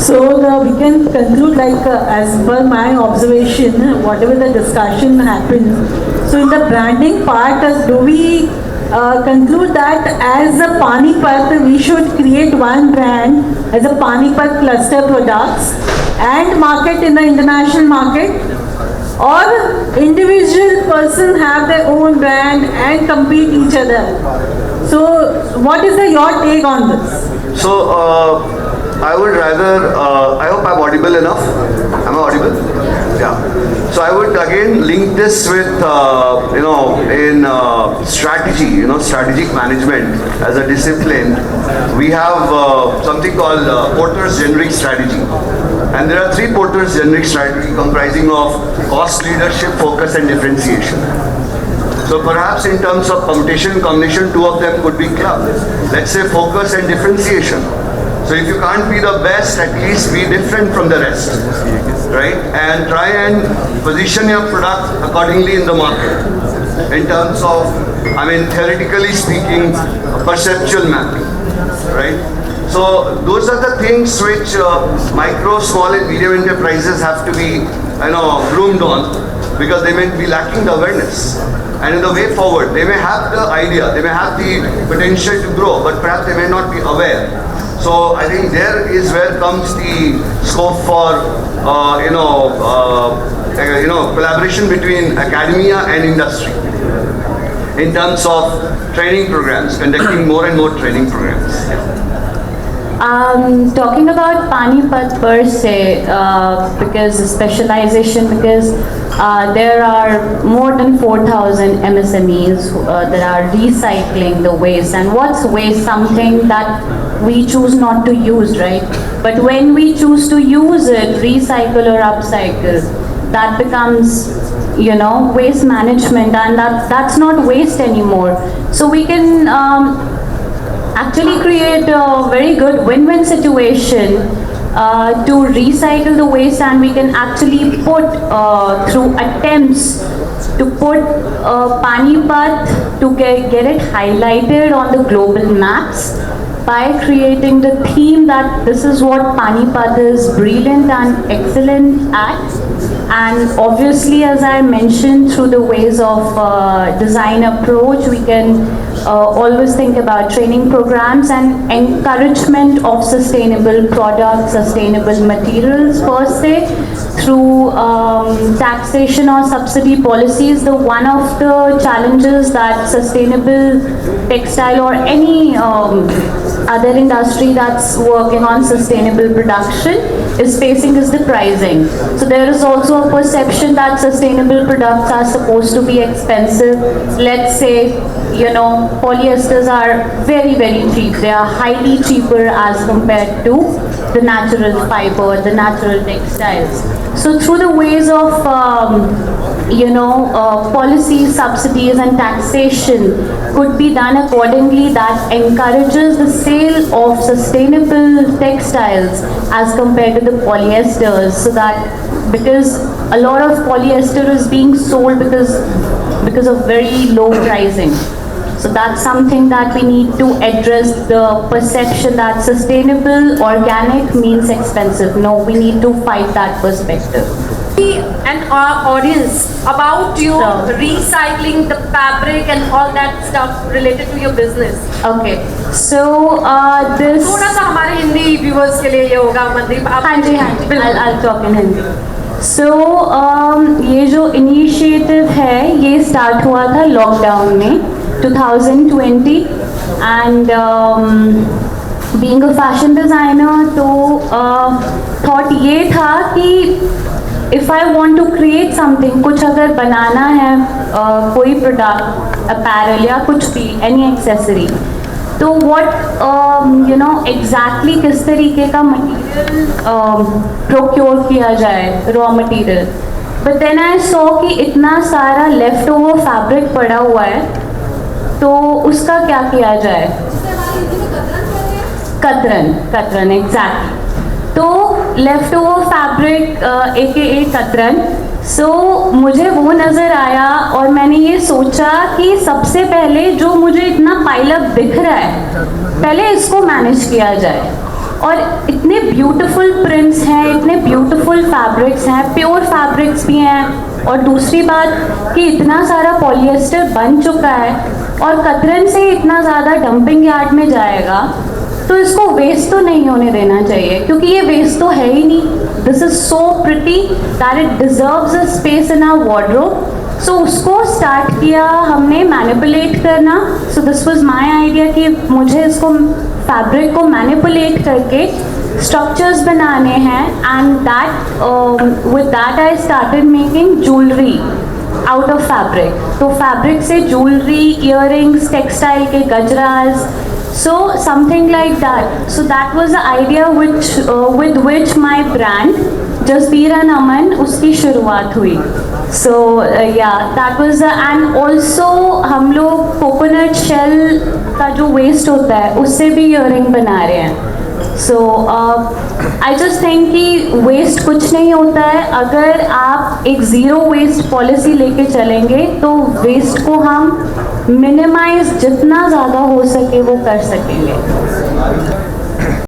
We can conclude as per my observation, whatever the discussion happens. So in the branding part, do we conclude that as a Panipat, we should create one brand as a Panipat cluster products and market in the international market, or individual person have their own brand and compete each other? So what is your take on this? So I would rather, I hope I'm audible enough. Am I audible? Yeah. So I would again link this with, in strategy, strategic management as a discipline. We have something called Porter's generic strategy. And there are 3 Porter's generic strategy comprising of cost leadership, focus and differentiation. So perhaps in terms of competition, combination, 2 of them could be clubbed. Let's say focus and differentiation. So if you can't be the best, at least be different from the rest, right? And try and position your product accordingly in the market in terms of, theoretically speaking, perceptual mapping, right? So those are the things which micro, small and medium enterprises have to be, groomed on, because they may be lacking the awareness. And in the way forward, they may have the idea, they may have the potential to grow, but perhaps they may not be aware. So I think there is where comes the scope for collaboration between academia and industry in terms of training programs, conducting more and more training programs. Talking about Panipat per se, because specialization, because there are more than 4,000 MSMEs that are recycling the waste. And what's waste? Something that we choose not to use, right? But when we choose to use it, recycle or upcycle, that becomes, waste management, and that's not waste anymore. So we can actually create a very good win-win situation to recycle the waste, and we can actually put through attempts to put Panipat to get it highlighted on the global maps by creating the theme that this is what Panipat is brilliant and excellent at. And obviously, as I mentioned, through the ways of design approach, we can always think about training programs and encouragement of sustainable products, sustainable materials per se, through taxation or subsidy policies. One of the challenges that sustainable textile or any other industry that's working on sustainable production is facing is the pricing. So there is also a perception that sustainable products are supposed to be expensive. Let's say, polyesters are very, very cheap. They are highly cheaper as compared to the natural fiber, the natural textiles. So through the ways of, policy, subsidies and taxation could be done accordingly that encourages the sale of sustainable textiles as compared to the polyesters, so that because a lot of polyester is being sold because of very low pricing. So that's something that we need to address, the perception that sustainable, organic means expensive. No, we need to fight that perspective. And our audience about you recycling the fabric and all that stuff related to your business. Okay, so this. थोड़ा सा हमारे Hindi viewers के लिए ये होगा मनदीप आप. हाँ जी. I'll talk in Hindi. So ये जो initiative है ये start हुआ था lockdown में 2020, and being a fashion designer, तो thought ये था कि if I want to create something, कुछ अगर बनाना है कोई product, apparel या कुछ भी, any accessory, तो what exactly किस तरीके का material procure किया जाए, raw material. But then I saw कि इतना सारा leftover fabric पड़ा हुआ है, तो उसका क्या किया जाए? कतरन एग्जैक्टली. तो लेफ्ट ओवर फैब्रिक AKA कतरन. सो मुझे वो नज़र आया और मैंने ये सोचा कि सबसे पहले जो मुझे इतना पाइल अप दिख रहा है, पहले इसको मैनेज किया जाए. और इतने ब्यूटीफुल प्रिंट्स हैं, इतने ब्यूटीफुल फैब्रिक्स हैं, प्योर फैब्रिक्स भी हैं। और दूसरी बात कि इतना सारा पॉलिएस्टर बन चुका है और कतरन से इतना ज़्यादा डंपिंग यार्ड में जाएगा, तो इसको वेस्ट तो नहीं होने देना चाहिए, क्योंकि ये वेस्ट तो है ही नहीं। This is so pretty that it deserves a space in our wardrobe. So उसको स्टार्ट किया हमने मैनिपुलेट करना। So this was my idea कि मुझे इसको फैब्रिक को मैनिपुलेट करके स्ट्रक्चर्स बनाने हैं, and that with that I started making jewellery out of fabric. तो फैब्रिक से ज्वेलरी, इयररिंग्स, टेक्सटाइल के गजरास, so something like that. So that was the idea with which my brand Jasbir and Aman उसकी शुरुआत हुई. So yeah, that was and also हम लोग coconut shell का जो वेस्ट होता है उससे भी इयरिंग बना रहे हैं. So I just think कि वेस्ट कुछ नहीं होता है. अगर आप एक ज़ीरो वेस्ट पॉलिसी लेके चलेंगे तो वेस्ट को हम मिनिमाइज जितना ज़्यादा हो सके वो कर सकेंगे.